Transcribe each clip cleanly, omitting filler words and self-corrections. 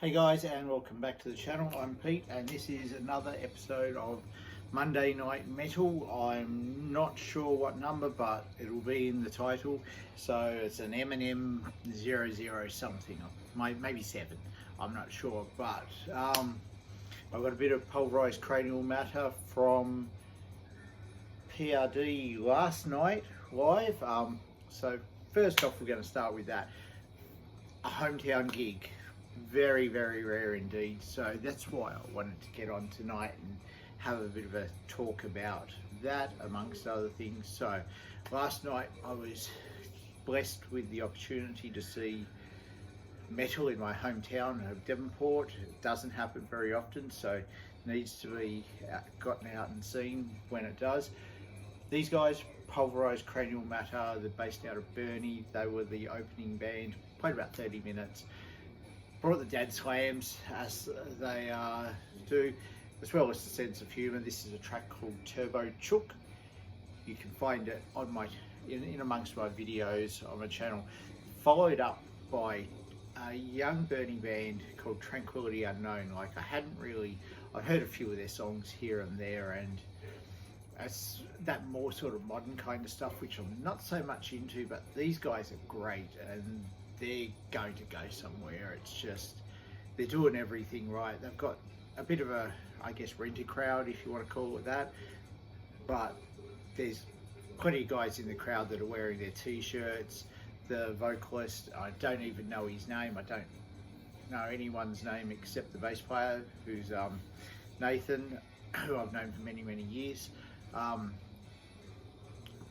Hey guys, and welcome back to the channel. I'm Pete and this is another episode of Monday Night Metal. I'm not sure what number, but it'll be in the title. So it's an MNM007 something, maybe 7, I'm not sure. But I've got a bit of pulverized cranial matter from PRD last night live. So first off, we're going to start with that. A hometown gig. Very rare indeed, so that's why I wanted to get on tonight and have a bit of a talk about that amongst other things. So last night I was blessed with the opportunity to see metal in my hometown of Devonport. It doesn't happen very often, so needs to be gotten out and seen when it does. These guys, Pulverized Cranial Matter, they're based out of Burnie. They were the opening band, played about 30 minutes. Brought the dad slams as they do, as well as the sense of humour. This is a track called Turbo Chook. You can find it on my in amongst my videos on my channel. Followed up by a young Burnie band called Tranquility Unknown. Like I've heard a few of their songs here and there, and it's that more sort of modern kind of stuff, which I'm not so much into. But these guys are great, and they're going to go somewhere. It's just, they're doing everything right. They've got a bit of a, I guess, renter crowd, if you want to call it that. But there's plenty of guys in the crowd that are wearing their t-shirts. The vocalist, I don't even know his name. I don't know anyone's name except the bass player, who's Nathan, who I've known for many years.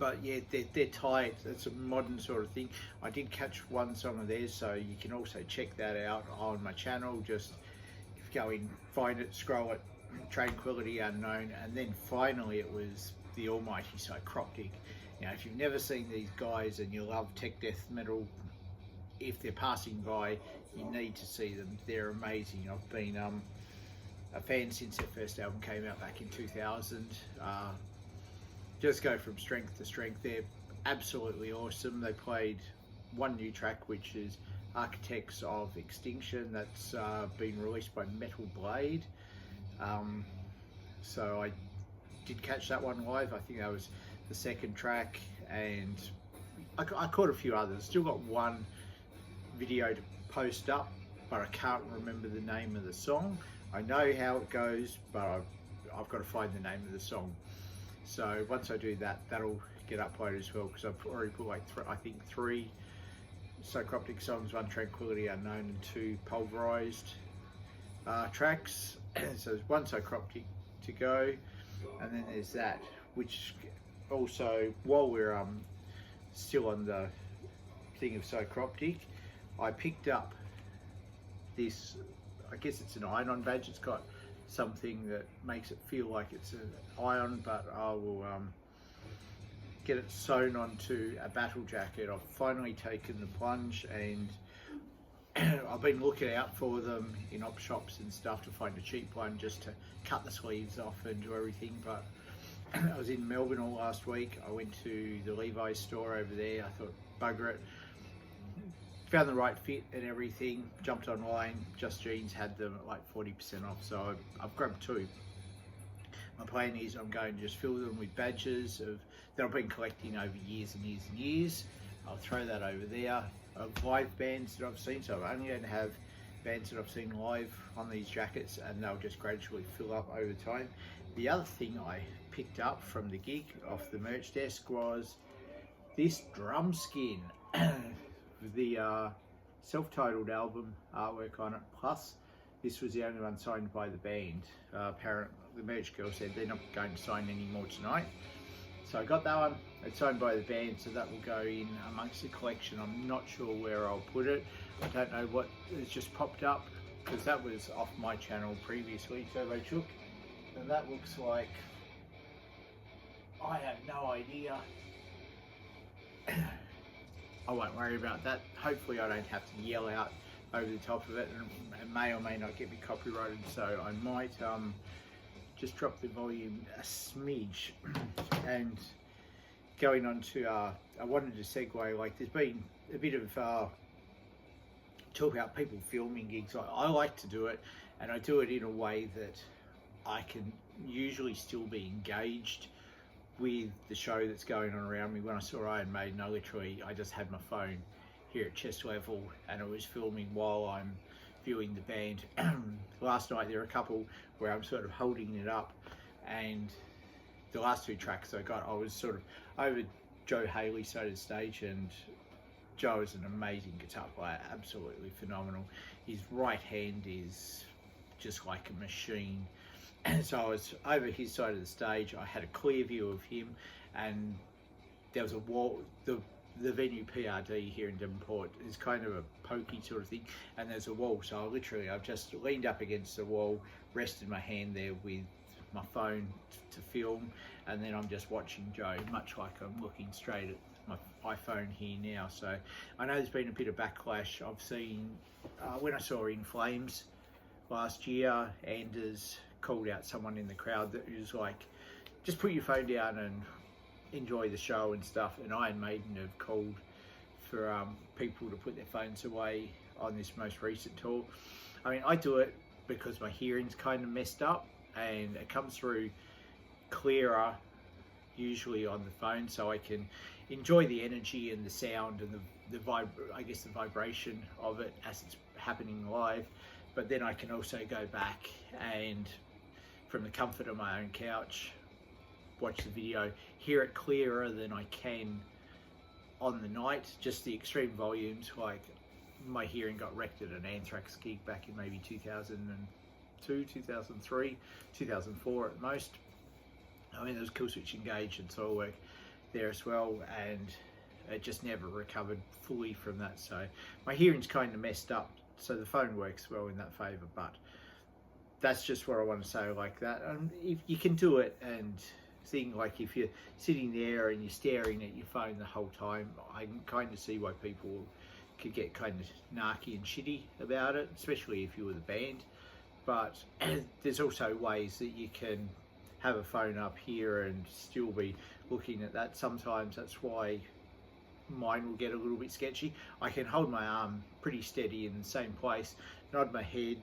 But yeah, they're tight. It's a modern sort of thing. I did catch one song of theirs, so you can also check that out on my channel. Just if you go in, find it, scroll it, Tranquility Unknown, and then finally it was the almighty Psychroptic. Now, if you've never seen these guys and you love tech death metal, if they're passing by, you need to see them. They're amazing. I've been a fan since their first album came out back in 2000. Just go from strength to strength. They're absolutely awesome. They played one new track, which is Architects of Extinction. That's been released by Metal Blade. So I did catch that one live. I think that was the second track, and I caught a few others. Still got one video to post up, but I can't remember the name of the song. I know how it goes, but I've got to find the name of the song. So once I do that, that'll get uploaded as well, because I've already put like three Psychroptic songs, one Tranquility Unknown and 2 pulverized tracks. So there's one Psychroptic to go, and then there's that, which also, while we're still on the thing of Psychroptic, I picked up this, I guess it's an iron-on badge. It's got something that makes it feel like it's an iron, but I will get it sewn onto a battle jacket. I've finally taken the plunge, and I've been looking out for them in op shops and stuff to find a cheap one just to cut the sleeves off and do everything. But I was in Melbourne all last week. I went to the Levi's store over there. I thought, bugger it. Found the right fit and everything, jumped online. Just Jeans had them at like 40% off, so I've grabbed 2. My plan is I'm going to just fill them with badges that I've been collecting over years and years. I'll throw that over there. Of live bands that I've seen, so I'm only going to have bands that I've seen live on these jackets, and they'll just gradually fill up over time. The other thing I picked up from the gig off the merch desk was this drum skin. The self-titled album artwork on it, plus this was the only one signed by the band. Apparently the merch girl said they're not going to sign any more tonight, so I got that one. It's signed by the band, so that will go in amongst the collection. I'm not sure where I'll put it. I don't know what has just popped up, because that was off my channel previously, Turbo Chook, and that looks like, I have no idea. I won't worry about that. Hopefully I don't have to yell out over the top of it, and it may or may not get me copyrighted, so I might just drop the volume a smidge. And going on to, I wanted to segue, like there's been a bit of talk about people filming gigs. I like to do it, and I do it in a way that I can usually still be engaged with the show that's going on around me. When I saw Iron Maiden, I just had my phone here at chest level and I was filming while I'm viewing the band. Last night there were a couple where I'm sort of holding it up, and the last two tracks I was sort of over Joe Haley's side of the stage, and Joe is an amazing guitar player, absolutely phenomenal. His right hand is just like a machine. And so I was over his side of the stage. I had a clear view of him, and there was a wall. The venue PRD here in Devonport is kind of a pokey sort of thing, and there's a wall. So I've just leaned up against the wall, rested my hand there with my phone to film, and then I'm just watching Joe, much like I'm looking straight at my iPhone here now. So I know there's been a bit of backlash. I've seen when I saw In Flames last year, Anders called out someone in the crowd that was like, just put your phone down and enjoy the show and stuff. And Iron Maiden have called for people to put their phones away on this most recent tour. I mean, I do it because my hearing's kind of messed up, and it comes through clearer usually on the phone, so I can enjoy the energy and the sound and the vibration of it as it's happening live. But then I can also go back and, from the comfort of my own couch, watch the video, hear it clearer than I can on the night. Just the extreme volumes, like my hearing got wrecked at an Anthrax gig back in maybe 2002, 2003, 2004 at most. I mean, there was Killswitch Engage and soil work there as well, and it just never recovered fully from that. So my hearing's kind of messed up, so the phone works well in that favour. But that's just what I want to say like that. And if you can do it and thing, like if you're sitting there and you're staring at your phone the whole time, I can kind of see why people could get kind of narky and shitty about it, especially if you were the band. But there's also ways that you can have a phone up here and still be looking at that. Sometimes that's why mine will get a little bit sketchy. I can hold my arm pretty steady in the same place, nod my head,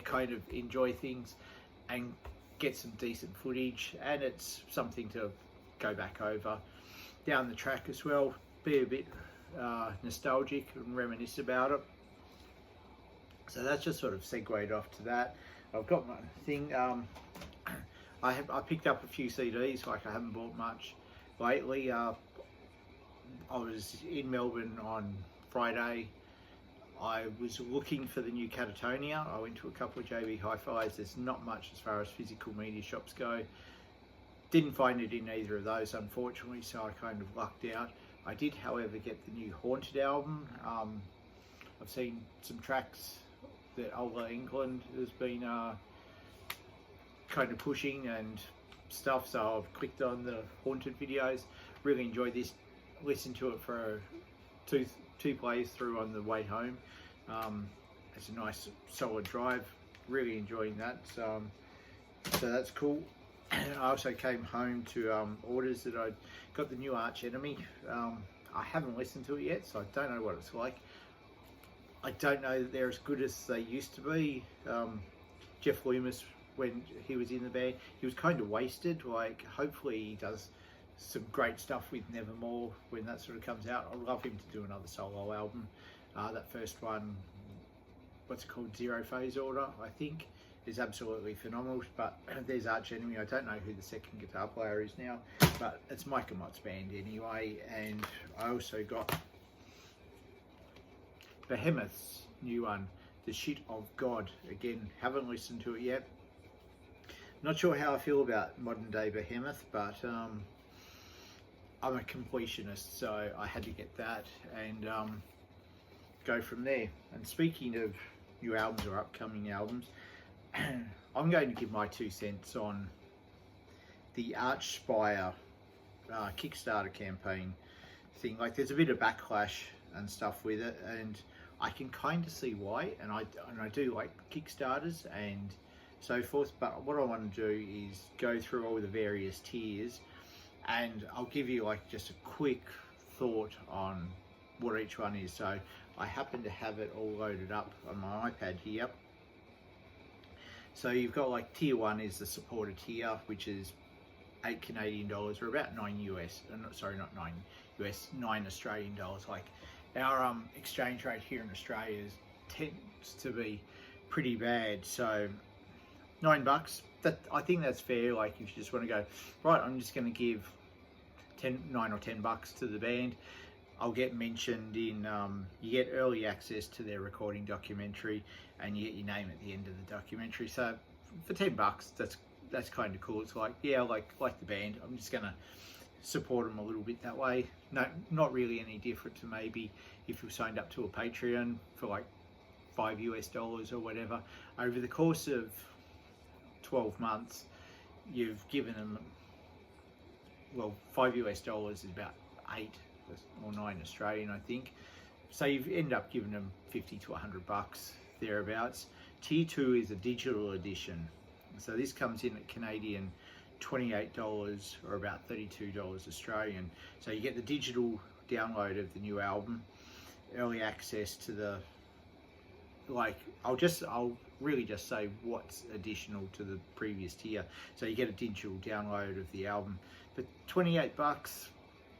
kind of enjoy things and get some decent footage, and it's something to go back over down the track as well, be a bit nostalgic and reminisce about it. So that's just sort of segued off to that. I've got my thing. I picked up a few CDs, like I haven't bought much lately. I was in Melbourne on Friday. I was looking for the new Catatonia. I went to a couple of JB Hi-Fis. There's not much as far as physical media shops go. Didn't find it in either of those, unfortunately, so I kind of lucked out. I did, however, get the new Haunted album. I've seen some tracks that Ola England has been kind of pushing and stuff, so I've clicked on the Haunted videos. Really enjoyed this. Listened to it for two plays through on the way home. It's a nice solid drive, really enjoying that, so that's cool. I also came home to orders that I'd got the new Arch Enemy. I haven't listened to it yet, so I don't know what it's like. I don't know that they're as good as they used to be. Jeff Loomis, when he was in the band, he was kind of wasted. Like, hopefully he does some great stuff with Nevermore when that sort of comes out. I'd love him to do another solo album. That first one, what's it called, Zero Phase Order, I think, is absolutely phenomenal. But there's Arch Enemy. I don't know who the second guitar player is now, but it's Micah Mott's band anyway. And I also got Behemoth's new one, The Shit of God. Again, haven't listened to it yet. Not sure how I feel about modern day Behemoth, but I'm a completionist, so I had to get that and go from there. And speaking of new albums or upcoming albums, I'm going to give my 2 cents on the Archspire Kickstarter campaign thing. Like, there's a bit of backlash and stuff with it, and I can kind of see why. And I do like Kickstarters and so forth, but what I want to do is go through all the various tiers, and I'll give you like just a quick thought on what each one is. So I happen to have it all loaded up on my iPad here. So you've got like tier 1 is the supported tier, which is $8 Canadian or about 9 US, sorry, not 9 US, 9 Australian dollars. Like our exchange rate here in Australia tends to be pretty bad. So $9, that I think that's fair. Like if you just want to go, right, I'm just going to give 9 or 10 bucks to the band, I'll get mentioned in, you get early access to their recording documentary, and you get your name at the end of the documentary. So for 10 bucks, that's kind of cool. It's like, yeah, like the band, I'm just gonna support them a little bit that way. No, not really any different to maybe if you signed up to a Patreon for like $5 US or whatever. Over the course of 12 months, you've given them, well, $5 US is about 8 or 9 Australian, I think. So you end up giving them 50 to 100 bucks thereabouts. Tier 2 is a digital edition. So this comes in at Canadian $28 or about $32 Australian. So you get the digital download of the new album, early access to the, like, I'll really just say what's additional to the previous tier. So you get a digital download of the album. For 28 bucks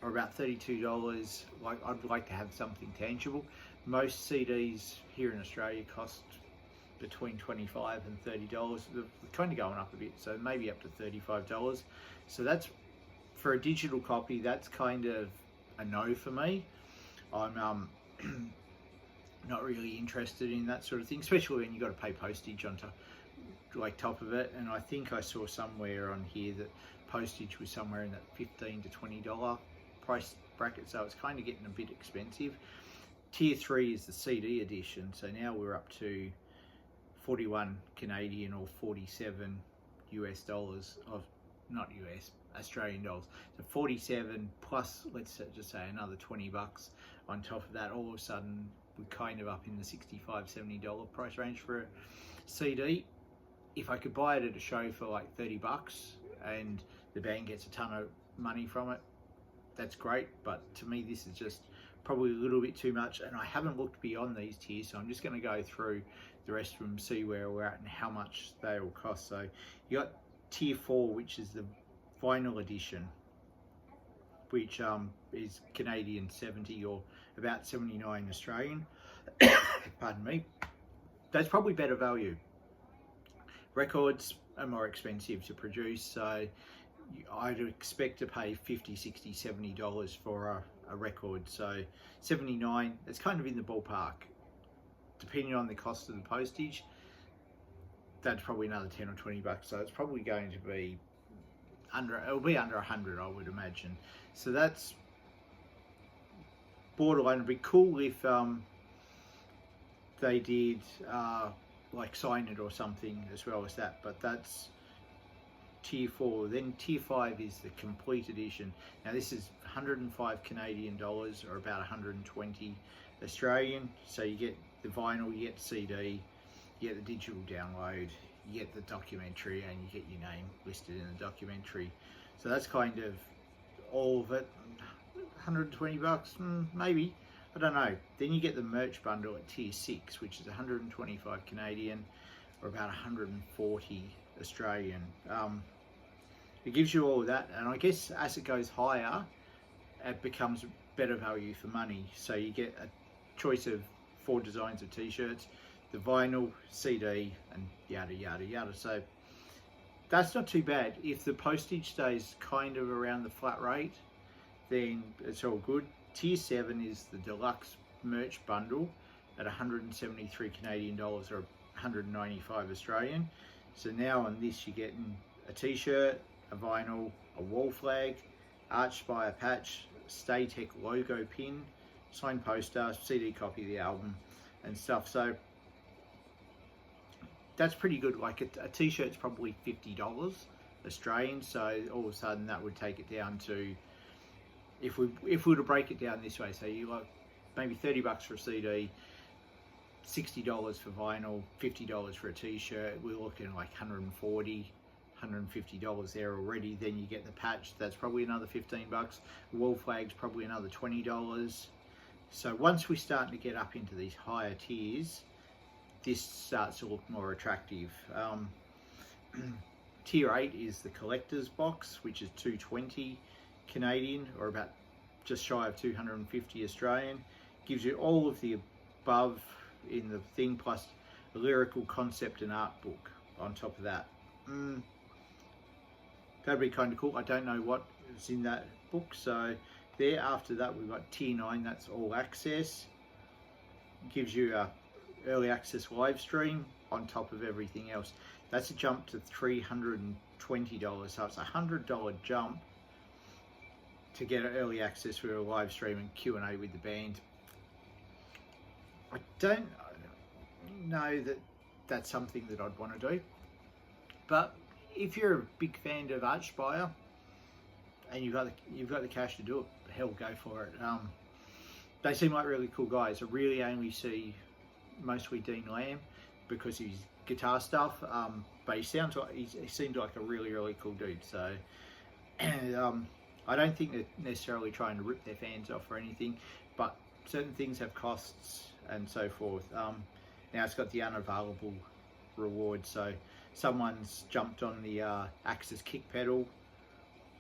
or about $32, like, I'd like to have something tangible. Most CDs here in Australia cost between $25 and $30. They're kind of going up a bit, so maybe up to $35. So that's, for a digital copy, that's kind of a no for me. I'm not really interested in that sort of thing, especially when you got to pay postage on top of it. And I think I saw somewhere on here that postage was somewhere in that $15 to $20 price bracket, so it's kind of getting a bit expensive. Tier 3 is the CD edition, so now we're up to 41 Canadian or 47 US dollars, of not US, Australian dollars. So 47 plus, let's just say another 20 bucks on top of that. All of a sudden we're kind of up in the $65-$70 price range for a CD. If I could buy it at a show for like 30 bucks and the band gets a ton of money from it, that's great. But to me, this is just probably a little bit too much, and I haven't looked beyond these tiers, so I'm just going to go through the rest of them, see where we're at and how much they will cost. So you got tier 4, which is the vinyl edition, which is Canadian 70 or about 79 Australian. Pardon me. That's probably better value. Records are more expensive to produce, so I'd expect to pay $50, $60, $70 for a record. So 79, it's kind of in the ballpark. Depending on the cost of the postage, that's probably another 10 or 20 bucks. So it's probably going to be it'll be under 100, I would imagine. So that's borderline. It'd be cool if they did like sign it or something as well as that, but that's tier 4. Then tier 5 is the complete edition. Now this is 105 Canadian dollars or about 120 Australian. So you get the vinyl, you get the CD, you get the digital download, you get the documentary, and you get your name listed in the documentary. So that's kind of all of it. 120 bucks, maybe, I don't know. Then you get the merch bundle at tier 6, which is 125 Canadian or about 140 Australian. It gives you all of that, and I guess as it goes higher, it becomes better value for money. So you get a choice of 4 designs of t-shirts, the vinyl, CD, and yada yada yada. So that's not too bad. If the postage stays kind of around the flat rate, then it's all good. Tier 7 is the deluxe merch bundle at 173 Canadian dollars or 195 Australian. So now on this you're getting a t-shirt, a vinyl, a wall flag, arched by a patch, Stay Tech logo pin, signed poster, CD copy of the album and stuff. So that's pretty good. Like a t-shirt's probably $50 Australian, so all of a sudden that would take it down to, if we were to break it down this way, so you like maybe 30 bucks for a CD, $60 for vinyl, $50 for a t-shirt, we're looking like $140, $150 there already. Then you get the patch, that's probably another 15 bucks. Wall flag's probably another $20. So once we start to get up into these higher tiers, this starts to look more attractive. Tier 8 is the collector's box, which is 220 Canadian, or about just shy of 250 Australian. Gives you all of the above in the thing, plus a lyrical concept and art book on top of that. That'd be kind of cool. I don't know what is in that book. So there, after that, we've got Tier 9, that's all access. Gives you a early access live stream on top of everything else. That's a jump to $320, so it's a $100 jump to get an early access for a live stream and Q&A with the band. I don't know that that's something that I'd want to do, but if you're a big fan of Archspire and you've got the cash to do it, hell, go for it. They seem like really cool guys. I really only see mostly Dean Lamb because of his guitar stuff, but he seems like a really cool dude. So, and I don't think they're necessarily trying to rip their fans off or anything, but certain things have costs and so forth. Now it's got the unavailable reward, so someone's jumped on the Axis kick pedal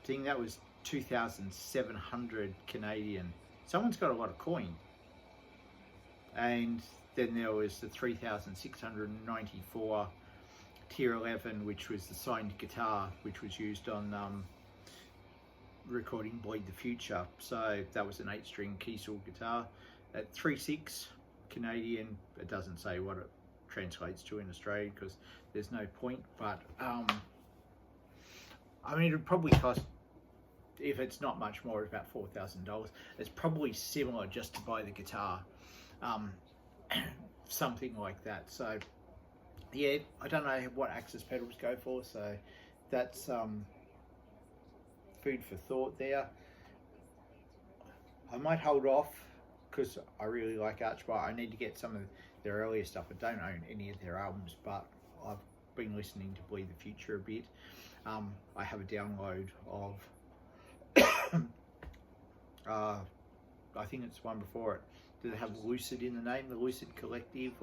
thing. That was 2,700 Canadian. Someone's got a lot of coin. And then there was the 3,694 Tier 11, which was the signed guitar, which was used on recording Bleed the Future. So that was an 8-string Kiesel guitar at 3.6 Canadian. It doesn't say what it translates to in Australia because there's no point, but I mean, it'd probably cost, if it's not much more, it's about $4,000. It's probably similar just to buy the guitar, something like that. So yeah, I don't know what Axis pedals go for, so that's food for thought there. I might hold off because I really like Archspire. I need to get some of their earlier stuff. I don't own any of their albums, but I've been listening to Bleed the Future a bit. I have a download of I think it's one before it. Did it have Lucid in the name, the Lucid Collective,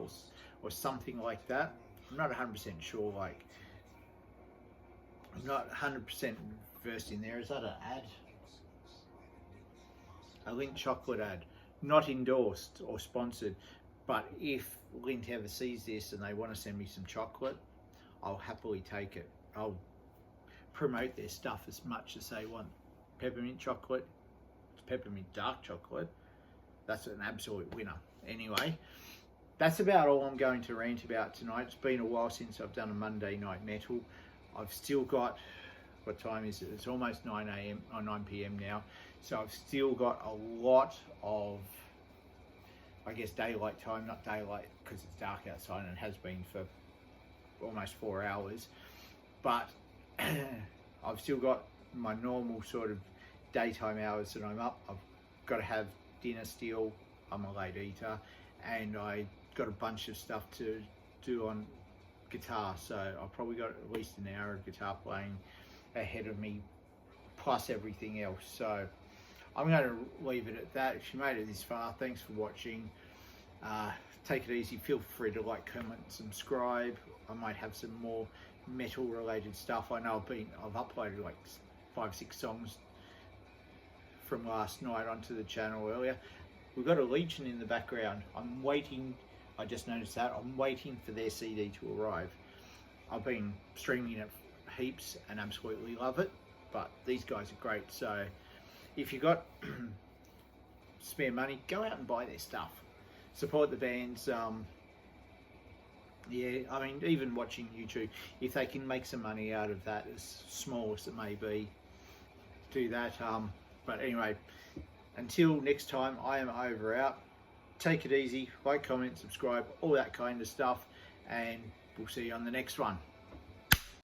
or something like that? I'm not 100% sure. Like, I'm not 100% versed in there. Is that an ad? A Lint chocolate ad, not endorsed or sponsored, but if Lint ever sees this and they want to send me some chocolate, I'll happily take it. I'll promote their stuff as much as they want. Peppermint chocolate, peppermint dark chocolate, that's an absolute winner. Anyway, that's about all I'm going to rant about tonight. It's been a while since I've done a Monday Night Metal. I've still got, what time is it? It's almost 9 a.m. or 9 p.m. now. So I've still got a lot of, I guess, daylight time. Not daylight because it's dark outside and it has been for almost 4 hours. But I've still got my normal sort of daytime hours that I'm up. I've got to have dinner still. I'm a late eater. And I got a bunch of stuff to do on guitar. So I've probably got at least an hour of guitar playing ahead of me, plus everything else. So I'm going to leave it at that. If you made it this far, thanks for watching. Take it easy. Feel free to like, comment, subscribe. I might have some more metal related stuff. I know I've uploaded like 5-6 songs from last night onto the channel earlier. We've got a Legion in the background. I'm waiting. I just noticed that. I'm waiting for their CD to arrive. I've been streaming it heaps and absolutely love it, but these guys are great. So if you've got spare money, go out and buy their stuff. Support the bands. Yeah, I mean, even watching YouTube, if they can make some money out of that, as small as it may be, do that. But anyway, until next time, I am over out. Take it easy, like, comment, subscribe, all that kind of stuff, and we'll see you on the next one.